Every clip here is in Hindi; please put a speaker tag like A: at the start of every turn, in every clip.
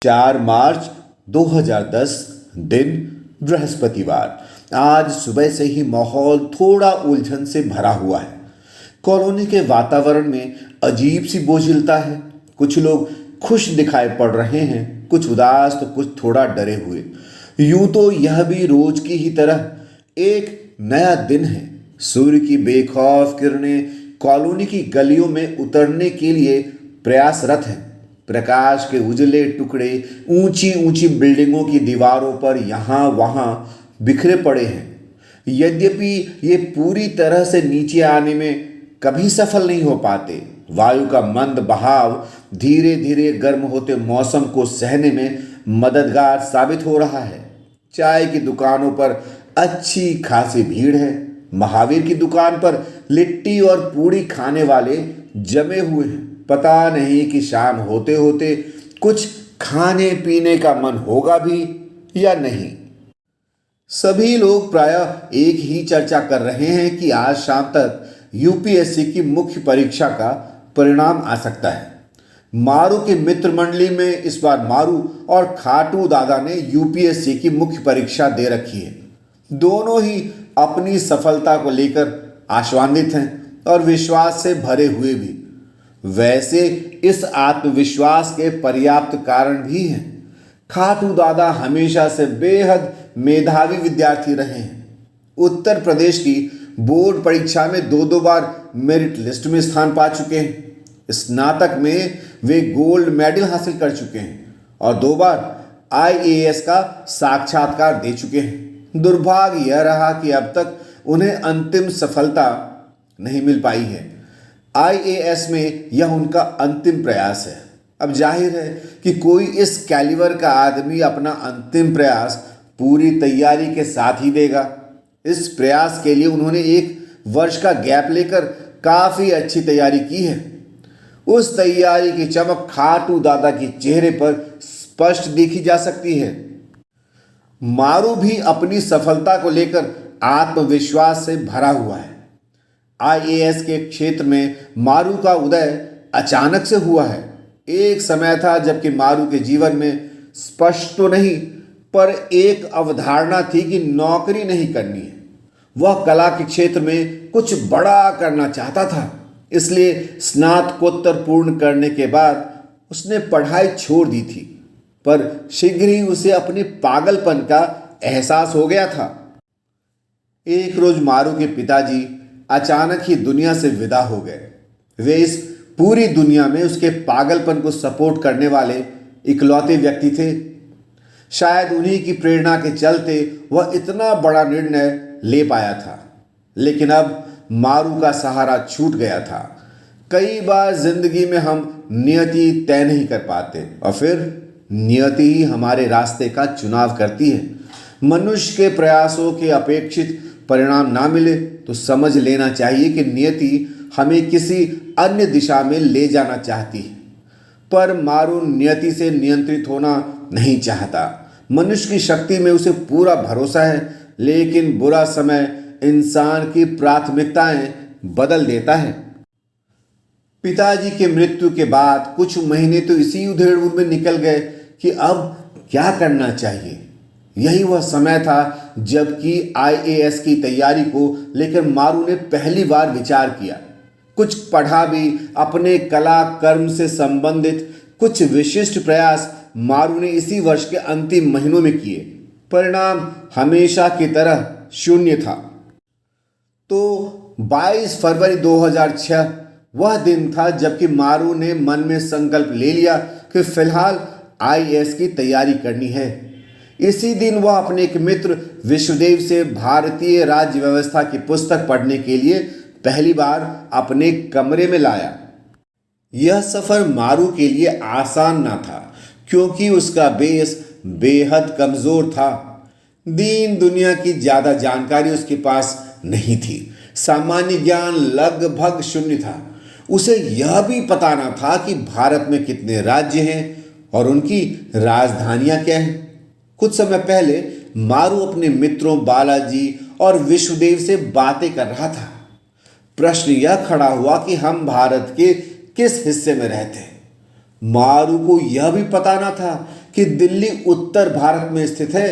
A: 4 मार्च 2010 दिन बृहस्पतिवार। आज सुबह से ही माहौल थोड़ा उलझन से भरा हुआ है। कॉलोनी के वातावरण में अजीब सी बोझिलता है। कुछ लोग खुश दिखाई पड़ रहे हैं, कुछ उदास तो कुछ थोड़ा डरे हुए। यूं तो यह भी रोज की ही तरह एक नया दिन है। सूर्य की बेखौफ किरणें कॉलोनी की गलियों में उतरने के लिए प्रयासरत हैं। प्रकाश के उजले टुकड़े ऊंची ऊंची बिल्डिंगों की दीवारों पर यहाँ वहाँ बिखरे पड़े हैं। यद्यपि ये पूरी तरह से नीचे आने में कभी सफल नहीं हो पाते। वायु का मंद बहाव धीरे धीरे गर्म होते मौसम को सहने में मददगार साबित हो रहा है। चाय की दुकानों पर अच्छी खासी भीड़ है। महावीर की दुकान पर लिट्टी और पूड़ी खाने वाले जमे हुए हैं। पता नहीं कि शाम होते होते कुछ खाने पीने का मन होगा भी या नहीं। सभी लोग प्रायः एक ही चर्चा कर रहे हैं कि आज शाम तक यूपीएससी की मुख्य परीक्षा का परिणाम आ सकता है। मारू की मित्र मंडली में इस बार मारू और खाटू दादा ने यूपीएससी की मुख्य परीक्षा दे रखी है। दोनों ही अपनी सफलता को लेकर आशान्वित हैं और विश्वास से भरे हुए भी। वैसे इस आत्मविश्वास के पर्याप्त कारण भी हैं। खाटू दादा हमेशा से बेहद मेधावी विद्यार्थी रहे हैं। उत्तर प्रदेश की बोर्ड परीक्षा में दो बार मेरिट लिस्ट में स्थान पा चुके हैं। स्नातक में वे गोल्ड मेडल हासिल कर चुके हैं और 2 बार आईएएस का साक्षात्कार दे चुके हैं। दुर्भाग्य यह रहा कि अब तक उन्हें अंतिम सफलता नहीं मिल पाई है। आईएएस में यह उनका अंतिम प्रयास है। अब जाहिर है कि कोई इस कैलिबर का आदमी अपना अंतिम प्रयास पूरी तैयारी के साथ ही देगा। इस प्रयास के लिए उन्होंने 1 वर्ष का गैप लेकर काफ़ी अच्छी तैयारी की है। उस तैयारी की चमक खाटू दादा के चेहरे पर स्पष्ट देखी जा सकती है। मारू भी अपनी सफलता को लेकर आत्मविश्वास से भरा हुआ है। आईएएस के क्षेत्र में मारू का उदय अचानक से हुआ है। एक समय था जबकि मारू के जीवन में स्पष्ट तो नहीं पर एक अवधारणा थी कि नौकरी नहीं करनी है। वह कला के क्षेत्र में कुछ बड़ा करना चाहता था। इसलिए स्नातकोत्तर पूर्ण करने के बाद उसने पढ़ाई छोड़ दी थी, पर शीघ्र ही उसे अपने पागलपन का एहसास हो गया था। एक रोज मारू के पिताजी अचानक ही दुनिया से विदा हो गए। वे इस पूरी दुनिया में उसके पागलपन को सपोर्ट करने वाले इकलौते व्यक्ति थे। शायद उन्हीं की प्रेरणा के चलते वह इतना बड़ा निर्णय ले पाया था। लेकिन अब मारू का सहारा छूट गया था। कई बार जिंदगी में हम नियति तय नहीं कर पाते और फिर नियति ही हमारे रास्ते का चुनाव करती है। मनुष्य के प्रयासों के अपेक्षित परिणाम ना मिले तो समझ लेना चाहिए कि नियति हमें किसी अन्य दिशा में ले जाना चाहती है। पर मारू नियति से नियंत्रित होना नहीं चाहता। मनुष्य की शक्ति में उसे पूरा भरोसा है, लेकिन बुरा समय इंसान की प्राथमिकताएं बदल देता है। पिताजी के मृत्यु के बाद कुछ महीने तो इसी उधेड़-बुन में निकल गए कि अब क्या करना चाहिए। यही वह समय था जबकि आईएएस की तैयारी को लेकर मारू ने पहली बार विचार किया। कुछ पढ़ा भी। अपने कला कर्म से संबंधित कुछ विशिष्ट प्रयास मारू ने इसी वर्ष के अंतिम महीनों में किए। परिणाम हमेशा की तरह शून्य था। तो 22 फरवरी 2006 वह दिन था जबकि मारू ने मन में संकल्प ले लिया कि फिलहाल आईएएस की तैयारी करनी है। इसी दिन वह अपने एक मित्र विश्वदेव से भारतीय राज्य व्यवस्था की पुस्तक पढ़ने के लिए पहली बार अपने कमरे में लाया। यह सफ़र मारू के लिए आसान ना था क्योंकि उसका बेस बेहद कमज़ोर था। दीन दुनिया की ज़्यादा जानकारी उसके पास नहीं थी। सामान्य ज्ञान लगभग शून्य था। उसे यह भी पता ना था कि भारत में कितने राज्य हैं और उनकी राजधानियाँ क्या हैं। कुछ समय पहले मारू अपने मित्रों बालाजी और विश्वदेव से बातें कर रहा था। प्रश्न यह खड़ा हुआ कि हम भारत के किस हिस्से में रहते हैं। मारू को यह भी पता ना था कि दिल्ली उत्तर भारत में स्थित है।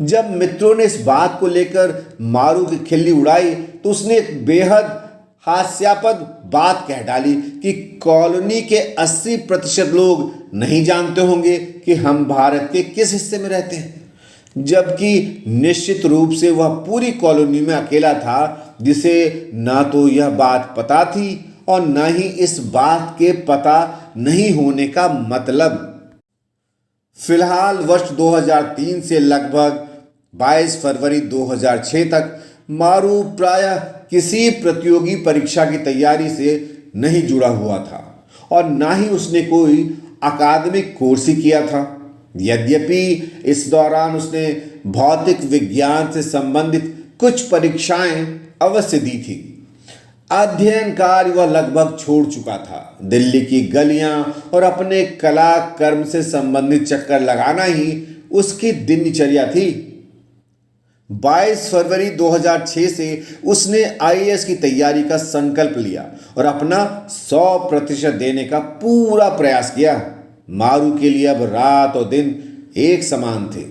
A: जब मित्रों ने इस बात को लेकर मारू की खिल्ली उड़ाई तो उसने एक बेहद हास्यास्पद बात कह डाली कि कॉलोनी के 80% लोग नहीं जानते होंगे कि हम भारत के किस हिस्से में रहते हैं, जबकि निश्चित रूप से वह पूरी कॉलोनी में अकेला था जिसे ना तो यह बात पता थी और न ही इस बात के पता नहीं होने का मतलब। फिलहाल वर्ष 2003 से लगभग 22 फरवरी 2006 तक मारू प्रायः किसी प्रतियोगी परीक्षा की तैयारी से नहीं जुड़ा हुआ था और ना ही उसने कोई अकादमिक कोर्स ही किया था। यद्यपि इस दौरान उसने भौतिक विज्ञान से संबंधित कुछ परीक्षाएं अवश्य दी थी। अध्ययन कार्य वह लगभग छोड़ चुका था। दिल्ली की गलियां और अपने कला कर्म से संबंधित चक्कर लगाना ही उसकी दिनचर्या थी। 22 फरवरी 2006 से उसने आईएएस की तैयारी का संकल्प लिया और अपना 100% देने का पूरा प्रयास किया। मारू के लिए अब रात और दिन एक समान थे।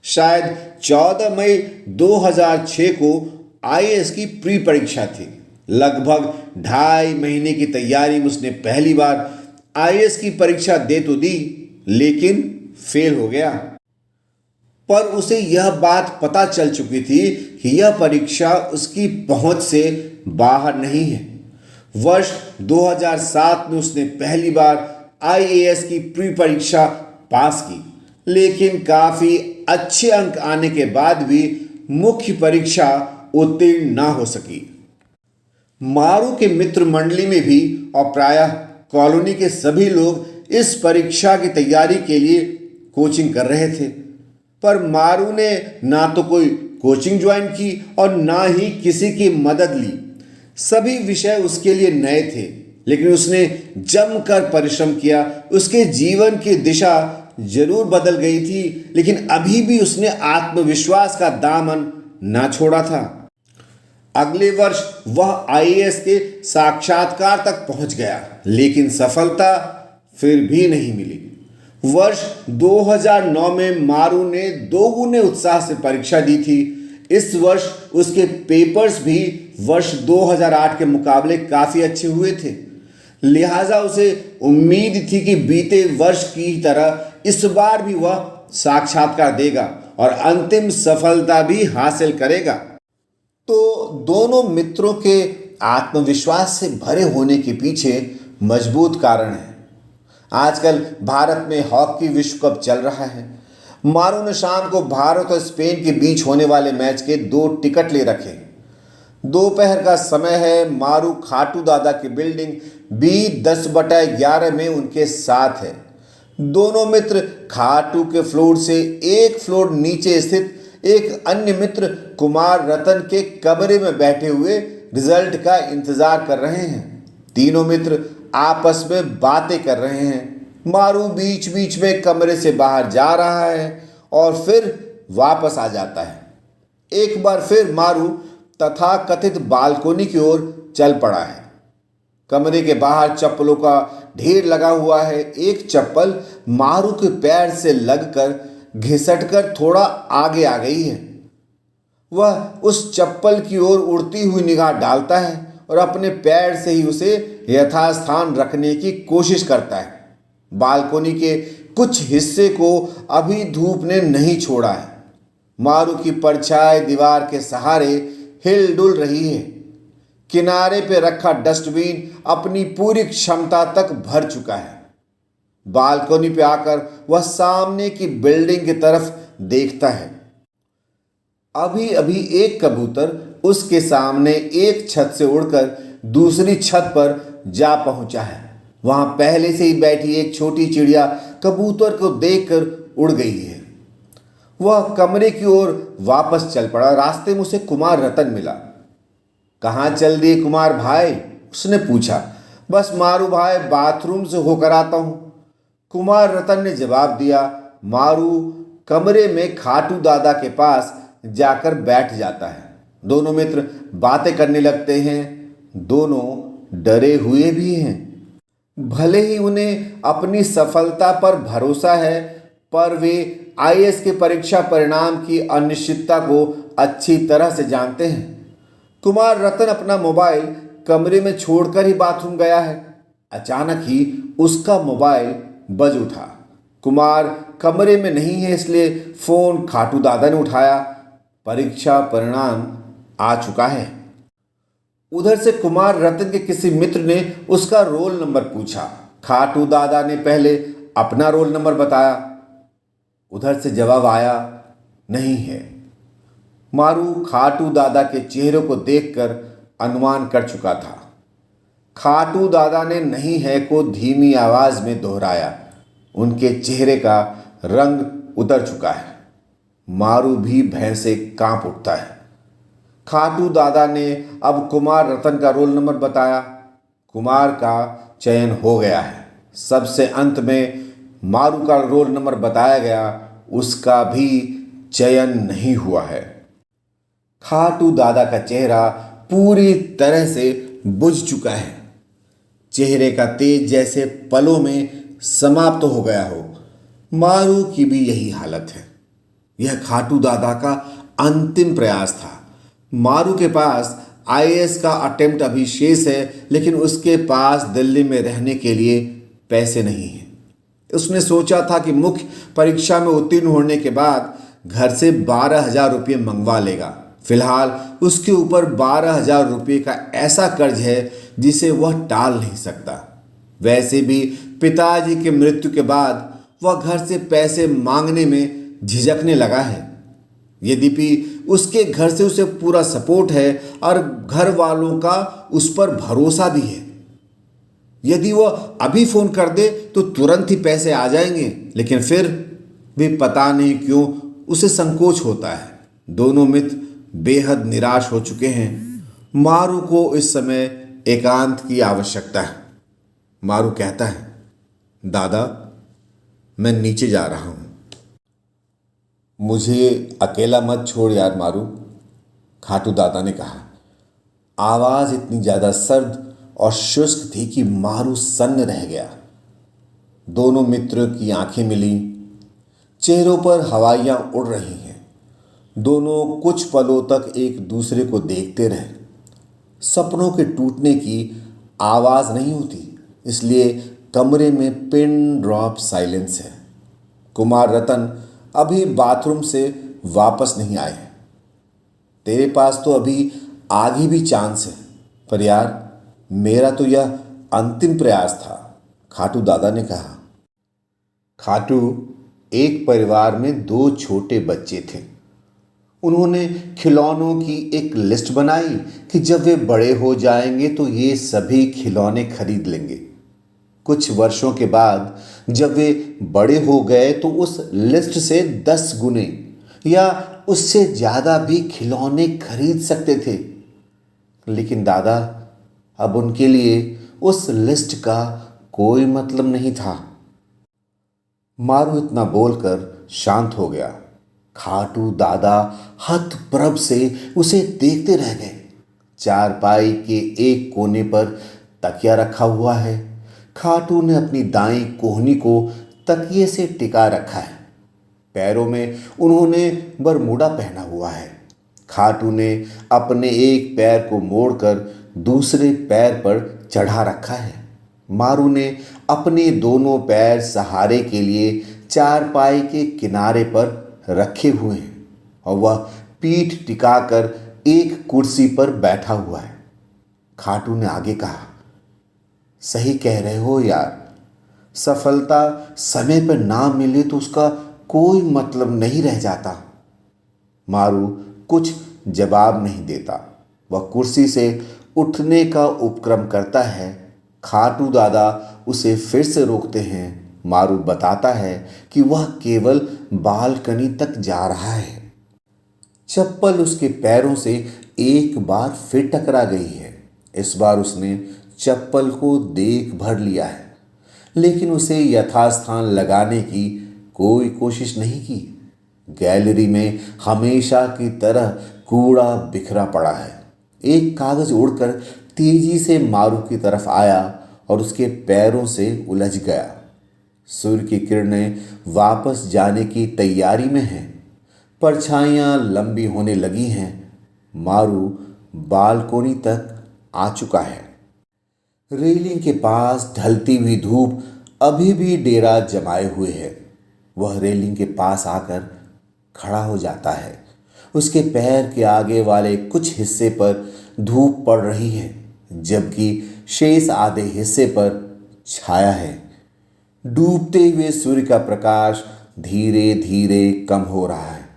A: शायद 14 मई 2006 को आईएएस की प्री परीक्षा थी। लगभग 2.5 महीने की तैयारी में उसने पहली बार आईएएस की परीक्षा दे तो दी, लेकिन फेल हो गया। पर उसे यह बात पता चल चुकी थी कि यह परीक्षा उसकी पहुंच से बाहर नहीं है। वर्ष 2007 में उसने पहली बार आईएएस की प्री परीक्षा पास की, लेकिन काफ़ी अच्छे अंक आने के बाद भी मुख्य परीक्षा उत्तीर्ण ना हो सकी। मारू के मित्र मंडली में भी और प्रायः कॉलोनी के सभी लोग इस परीक्षा की तैयारी के लिए कोचिंग कर रहे थे, पर मारू ने ना तो कोई कोचिंग ज्वाइन की और ना ही किसी की मदद ली। सभी विषय उसके लिए नए थे, लेकिन उसने जमकर परिश्रम किया। उसके जीवन की दिशा जरूर बदल गई थी, लेकिन अभी भी उसने आत्मविश्वास का दामन ना छोड़ा था। अगले वर्ष वह आईएएस के साक्षात्कार तक पहुंच गया, लेकिन सफलता फिर भी नहीं मिली। वर्ष 2009 में मारू ने दोगुने उत्साह से परीक्षा दी थी। इस वर्ष उसके पेपर्स भी वर्ष 2008 के मुकाबले काफ़ी अच्छे हुए थे, लिहाजा उसे उम्मीद थी कि बीते वर्ष की तरह इस बार भी वह साक्षात्कार देगा और अंतिम सफलता भी हासिल करेगा। तो दोनों मित्रों के आत्मविश्वास से भरे होने के पीछे मजबूत कारण है। आजकल भारत में हॉकी विश्व कप चल रहा है। मारू ने शाम को भारत और स्पेन के बीच होने वाले मैच के 2 टिकट ले रखे। दोपहर का समय है। मारू खाटू दादा की बिल्डिंग B10/11 में उनके साथ है। दोनों मित्र खाटू के फ्लोर से एक फ्लोर नीचे स्थित एक अन्य मित्र कुमार रतन के कमरे में बैठे हुए रिजल्ट का इंतजार कर रहे हैं। तीनों मित्र आपस में बातें कर रहे हैं। मारू बीच बीच में कमरे से बाहर जा रहा है और फिर वापस आ जाता है। एक बार फिर मारू तथाकथित बालकोनी की ओर चल पड़ा है। कमरे के बाहर चप्पलों का ढेर लगा हुआ है। एक चप्पल मारू के पैर से लगकर घिसटकर थोड़ा आगे आ गई है। वह उस चप्पल की ओर उड़ती हुई निगाह डालता है और अपने पैर से ही उसे यथास्थान रखने की कोशिश करता है। बालकोनी के कुछ हिस्से को अभी धूप ने नहीं छोड़ा है। मारू की परछाई दीवार के सहारे हिल डुल रही है। किनारे पे रखा डस्टबिन अपनी पूरी क्षमता तक भर चुका है। बालकोनी पे आकर वह सामने की बिल्डिंग की तरफ देखता है। अभी अभी एक कबूतर उसके सामने एक छत से उड़कर दूसरी छत पर जा पहुंचा है। वहां पहले से ही बैठी एक छोटी चिड़िया कबूतर को देखकर उड़ गई है। वह कमरे की ओर वापस चल पड़ा। रास्ते में उसे कुमार रतन मिला। कहाँ चल दिए कुमार भाई? उसने पूछा। बस मारू भाई, बाथरूम से होकर आता हूँ, कुमार रतन ने जवाब दिया। मारू कमरे में खाटू दादा के पास जाकर बैठ जाता है। दोनों मित्र बातें करने लगते हैं। दोनों डरे हुए भी हैं। भले ही उन्हें अपनी सफलता पर भरोसा है, पर वे आईएएस के परीक्षा परिणाम की अनिश्चितता को अच्छी तरह से जानते हैं। कुमार रतन अपना मोबाइल कमरे में छोड़कर ही बाथरूम गया है। अचानक ही उसका मोबाइल बज उठा। कुमार कमरे में नहीं है, इसलिए फोन खाटू दादा ने उठाया। परीक्षा परिणाम आ चुका है। उधर से कुमार रतन के किसी मित्र ने उसका रोल नंबर पूछा। खाटू दादा ने पहले अपना रोल नंबर बताया। उधर से जवाब आया, नहीं है। मारू खाटू दादा के चेहरे को देखकर अनुमान कर चुका था। खाटू दादा ने नहीं है को धीमी आवाज में दोहराया। उनके चेहरे का रंग उतर चुका है। मारू भी भय से कांप उठता है। खाटू दादा ने अब कुमार रतन का रोल नंबर बताया। कुमार का चयन हो गया है। सबसे अंत में मारू का रोल नंबर बताया गया, उसका भी चयन नहीं हुआ है। खाटू दादा का चेहरा पूरी तरह से बुझ चुका है। चेहरे का तेज जैसे पलों में समाप्त हो गया हो। मारू की भी यही हालत है। यह खाटू दादा का अंतिम प्रयास था। मारू के पास आईएएस का अटेम्प्ट अभी शेष है, लेकिन उसके पास दिल्ली में रहने के लिए पैसे नहीं हैं। उसने सोचा था कि मुख्य परीक्षा में उत्तीर्ण होने के बाद घर से 12,000 रुपये मंगवा लेगा। फिलहाल उसके ऊपर 12,000 रुपये का ऐसा कर्ज है जिसे वह टाल नहीं सकता। वैसे भी पिताजी की मृत्यु के बाद वह घर से पैसे मांगने में झिझकने लगा है। यद्यपि उसके घर से उसे पूरा सपोर्ट है और घर वालों का उस पर भरोसा भी है। यदि वह अभी फोन कर दे तो तुरंत ही पैसे आ जाएंगे, लेकिन फिर भी पता नहीं क्यों उसे संकोच होता है। दोनों मित्र बेहद निराश हो चुके हैं। मारू को इस समय एकांत की आवश्यकता है। मारू कहता है, दादा मैं नीचे जा रहा हूं। मुझे अकेला मत छोड़ यार मारू, खाटू दादा ने कहा। आवाज इतनी ज्यादा सर्द और शुष्क थी कि मारू सन्न रह गया। दोनों मित्रों की आंखें मिली। चेहरों पर हवाइयां उड़ रही हैं। दोनों कुछ पलों तक एक दूसरे को देखते रहे। सपनों के टूटने की आवाज नहीं होती, इसलिए कमरे में पिन ड्रॉप साइलेंस है। कुमार रतन अभी बाथरूम से वापस नहीं आए हैं। तेरे पास तो अभी आधी भी चांस है, पर यार मेरा तो यह अंतिम प्रयास था, खाटू दादा ने कहा। खाटू, एक परिवार में 2 छोटे बच्चे थे। उन्होंने खिलौनों की एक लिस्ट बनाई कि जब वे बड़े हो जाएंगे तो ये सभी खिलौने खरीद लेंगे। कुछ वर्षों के बाद जब वे बड़े हो गए तो उस लिस्ट से 10 गुने या उससे ज़्यादा भी खिलौने खरीद सकते थे। लेकिन दादा, अब उनके लिए उस लिस्ट का कोई मतलब नहीं था। मारू इतना बोलकर शांत हो गया। खाटू दादा हतप्रभ से उसे देखते रह गए। चारपाई के एक कोने पर तकिया रखा हुआ है। खाटू ने अपनी दाईं कोहनी को तकिए से टिका रखा है। पैरों में उन्होंने बरमूडा पहना हुआ है। खाटू ने अपने एक पैर को मोड़कर दूसरे पैर पर चढ़ा रखा है। मारू ने अपने दोनों पैर सहारे के लिए चारपाई के किनारे पर रखे हुए हैं और वह पीठ टिकाकर एक कुर्सी पर बैठा हुआ है। खाटू ने आगे कहा, सही कह रहे हो यार, सफलता समय पर ना मिले तो उसका कोई मतलब नहीं रह जाता। मारू कुछ जवाब नहीं देता। वह कुर्सी से उठने का उपक्रम करता है। खाटू दादा उसे फिर से रोकते हैं। मारू बताता है कि वह केवल बालकनी तक जा रहा है। चप्पल उसके पैरों से एक बार फिर टकरा गई है। इस बार उसने चप्पल को देख भर लिया है, लेकिन उसे यथास्थान लगाने की कोई कोशिश नहीं की। गैलरी में हमेशा की तरह कूड़ा बिखरा पड़ा है। एक कागज उड़कर तेजी से मारू की तरफ आया और उसके पैरों से उलझ गया। सूर्य की किरणें वापस जाने की तैयारी में हैं। परछाइयां लंबी होने लगी हैं। मारू बालकोनी तक आ चुका है। रेलिंग के पास ढलती हुई धूप अभी भी डेरा जमाए हुए है। वह रेलिंग के पास आकर खड़ा हो जाता है। उसके पैर के आगे वाले कुछ हिस्से पर धूप पड़ रही है, जबकि शेष आधे हिस्से पर छाया है। डूबते हुए सूर्य का प्रकाश धीरे धीरे कम हो रहा है।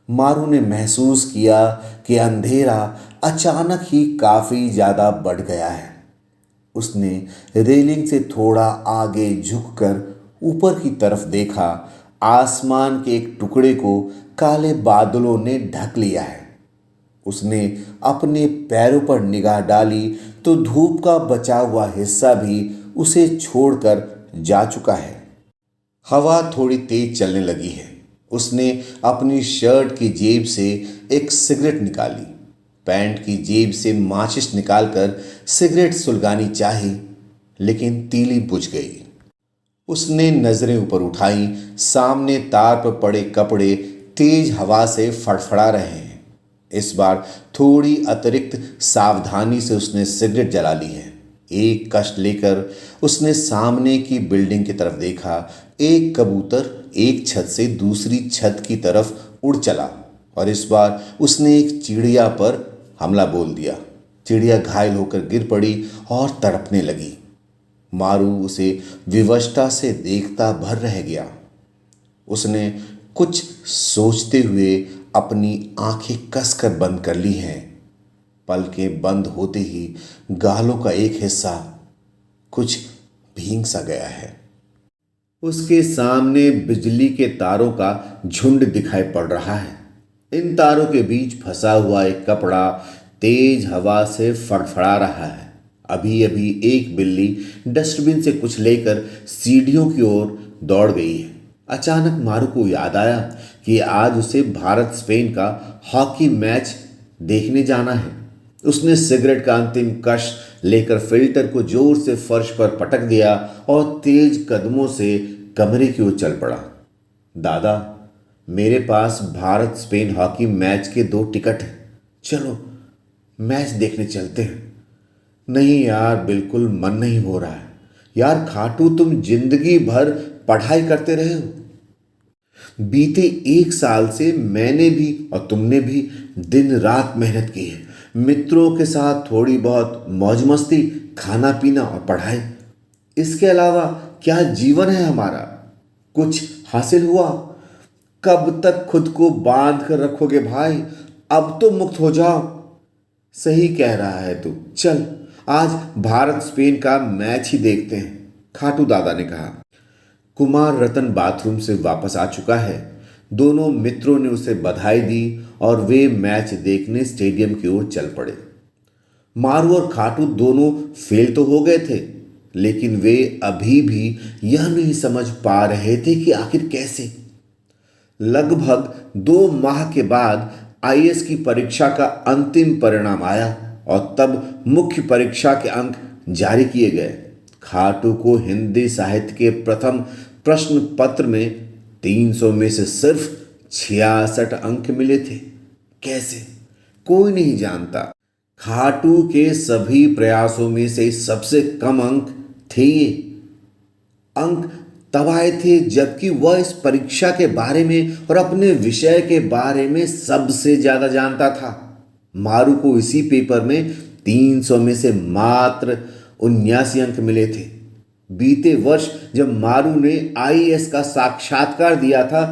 A: मारू ने महसूस किया कि अंधेरा अचानक ही काफी ज्यादा बढ़ गया है। उसने रेलिंग से थोड़ा आगे झुककर ऊपर की तरफ देखा। आसमान के एक टुकड़े को काले बादलों ने ढक लिया है। उसने अपने पैरों पर निगाह डाली तो धूप का बचा हुआ हिस्सा भी उसे छोड़कर जा चुका है। हवा थोड़ी तेज चलने लगी है। उसने अपनी शर्ट की जेब से एक सिगरेट निकाली। पैंट की जेब से माचिस निकालकर सिगरेट सुलगानी चाही, लेकिन तीली बुझ गई। उसने नजरें ऊपर उठाई। सामने तार पर पड़े कपड़े तेज हवा से फड़फड़ा रहे हैं। इस बार थोड़ी अतिरिक्त सावधानी से उसने सिगरेट जला ली है। एक कष्ट लेकर उसने सामने की बिल्डिंग की तरफ देखा। एक कबूतर एक छत से दूसरी छत की तरफ उड़ चला और इस बार उसने एक चिड़िया पर हमला बोल दिया। चिड़िया घायल होकर गिर पड़ी और तड़पने लगी। मारू उसे विवशता से देखता भर रह गया। उसने कुछ सोचते हुए अपनी आंखें कसकर बंद कर ली हैं। पलकें बंद होते ही गालों का एक हिस्सा कुछ भींग सा गया है। उसके सामने बिजली के तारों का झुंड दिखाई पड़ रहा है। इन तारों के बीच फंसा हुआ एक कपड़ा तेज हवा से फड़फड़ा रहा है। अभी अभी एक बिल्ली डस्टबिन से कुछ लेकर सीढ़ियों की ओर दौड़ गई है। अचानक मारू को याद आया कि आज उसे भारत स्पेन का हॉकी मैच देखने जाना है। उसने सिगरेट का अंतिम कश लेकर फिल्टर को जोर से फर्श पर पटक दिया और तेज कदमों से कमरे की ओर चल पड़ा। दादा, मेरे पास भारत स्पेन हॉकी मैच के 2 टिकट हैं। चलो मैच देखने चलते हैं। नहीं यार, बिल्कुल मन नहीं हो रहा है। यार खाटू, तुम जिंदगी भर पढ़ाई करते रहे हो। बीते 1 साल से मैंने भी और तुमने भी दिन रात मेहनत की है। मित्रों के साथ थोड़ी बहुत मौज मस्ती, खाना पीना और पढ़ाई। इसके अलावा क्या जीवन है हमारा? कुछ हासिल हुआ? कब तक खुद को बांध कर रखोगे भाई? अब तो मुक्त हो जाओ। सही कह रहा है तू। चल आज भारत स्पेन का मैच ही देखते हैं, खाटू दादा ने कहा। कुमार रतन बाथरूम से वापस आ चुका है। दोनों मित्रों ने उसे बधाई दी और वे मैच देखने स्टेडियम की ओर चल पड़े। मारू और खाटू दोनों फेल तो हो गए थे, लेकिन वे अभी भी यह नहीं समझ पा रहे थे कि आखिर कैसे। लगभग 2 माह के बाद आईएएस की परीक्षा का अंतिम परिणाम आया और तब मुख्य परीक्षा के अंक जारी किए गए। खाटू को हिंदी साहित्य के प्रथम प्रश्न पत्र में 300 में से सिर्फ 66 अंक मिले थे। कैसे? कोई नहीं जानता। खाटू के सभी प्रयासों में से सबसे कम अंक थे ये। अंक तब आए थे जबकि वह इस परीक्षा के बारे में और अपने विषय के बारे में सबसे ज्यादा जानता था। मारू को इसी पेपर में 300 में से मात्र 79 अंक मिले थे। बीते वर्ष जब मारू ने आईएएस का साक्षात्कार दिया था,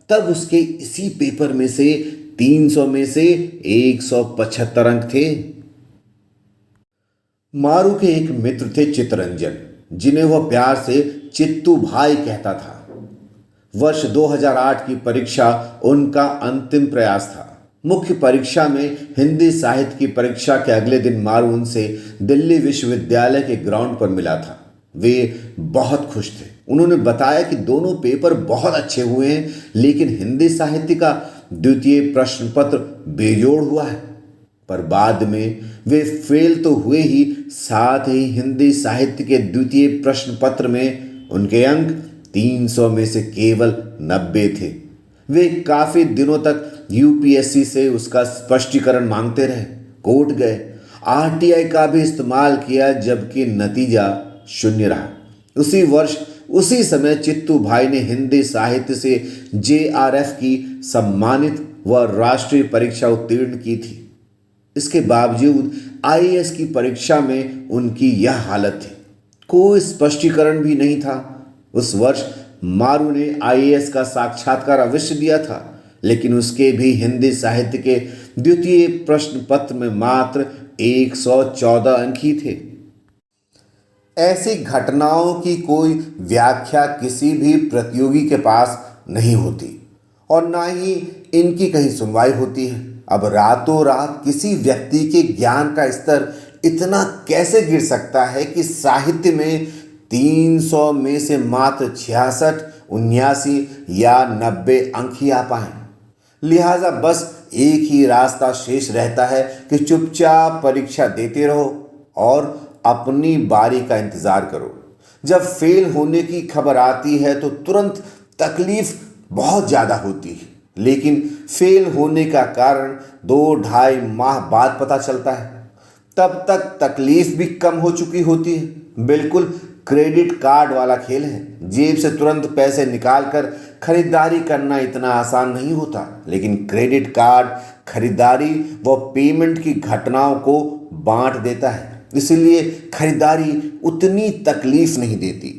A: तब उसके इसी पेपर में से 300 में से 175 अंक थे। मारू के एक मित्र थे चित्तरंजन, जिन्हें वह प्यार से चित्तू भाई कहता था। वर्ष 2008 की परीक्षा उनका अंतिम प्रयास था। मुख्य परीक्षा में हिंदी साहित्य की परीक्षा के अगले दिन मारू उनसे दिल्ली विश्वविद्यालय के ग्राउंड पर मिला था। वे बहुत खुश थे। उन्होंने बताया कि दोनों पेपर बहुत अच्छे हुए हैं, लेकिन हिंदी साहित्य का द्वितीय प्रश्न पत्र बेजोड़ हुआ है। पर बाद में वे फेल तो हुए ही, साथ ही हिंदी साहित्य के द्वितीय प्रश्न पत्र में उनके अंक 300 में से केवल 90 थे। वे काफी दिनों तक यूपीएससी से उसका स्पष्टीकरण मांगते रहे, कोर्ट गए, आरटीआई का भी इस्तेमाल किया, जबकि नतीजा शून्य रहा। उसी वर्ष उसी समय चित्तू भाई ने हिंदी साहित्य से जेआरएफ की सम्मानित व राष्ट्रीय परीक्षा उत्तीर्ण की थी। इसके बावजूद आईएएस की परीक्षा में उनकी यह हालत थी। कोई स्पष्टीकरण भी नहीं था। उस वर्ष मारू ने आईएएस का साक्षात्कार अवश्य दिया था, लेकिन उसके भी हिंदी साहित्य के द्वितीय प्रश्न पत्र में मात्र 114 अंक ही थे। ऐसी घटनाओं की कोई व्याख्या किसी भी प्रतियोगी के पास नहीं होती और ना ही इनकी कहीं सुनवाई होती है। अब रातों रात किसी व्यक्ति के ज्ञान का स्तर इतना कैसे गिर सकता है कि साहित्य में 300 में से मात्र 66, 79 या 90 अंक ही आ पाए। लिहाजा बस एक ही रास्ता शेष रहता है कि चुपचाप परीक्षा देते रहो और अपनी बारी का इंतजार करो। जब फेल होने की खबर आती है तो तुरंत तकलीफ बहुत ज़्यादा होती है, लेकिन फेल होने का कारण 2-2.5 माह बाद पता चलता है। तब तक तकलीफ भी कम हो चुकी होती है। बिल्कुल क्रेडिट कार्ड वाला खेल है। जेब से तुरंत पैसे निकालकर खरीदारी करना इतना आसान नहीं होता, लेकिन क्रेडिट कार्ड खरीदारी व पेमेंट की घटनाओं को बांट देता है, इसलिए खरीदारी उतनी तकलीफ नहीं देती।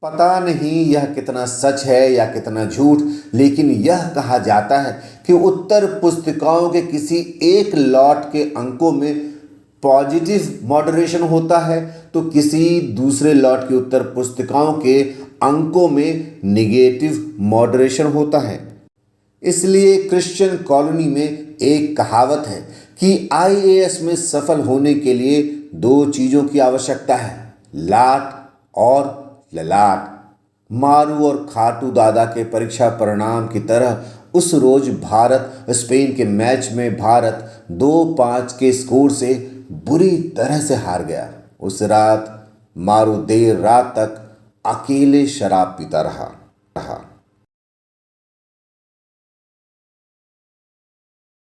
A: पता नहीं यह कितना सच है या कितना झूठ, लेकिन यह कहा जाता है कि उत्तर पुस्तिकाओं के किसी एक लॉट के अंकों में पॉजिटिव मॉडरेशन होता है तो किसी दूसरे लॉट की उत्तर पुस्तिकाओं के अंकों में निगेटिव मॉडरेशन होता है। इसलिए क्रिश्चियन कॉलोनी में एक कहावत है कि आईएएस में सफल होने के लिए 2 चीज़ों की आवश्यकता है, लाट और ललाट। मारू और खाटू दादा के परीक्षा परिणाम की तरह उस रोज भारत स्पेन के मैच में भारत 2-5 के स्कोर से बुरी तरह से हार गया। उस रात मारू देर रात तक अकेले शराब पीता रहा।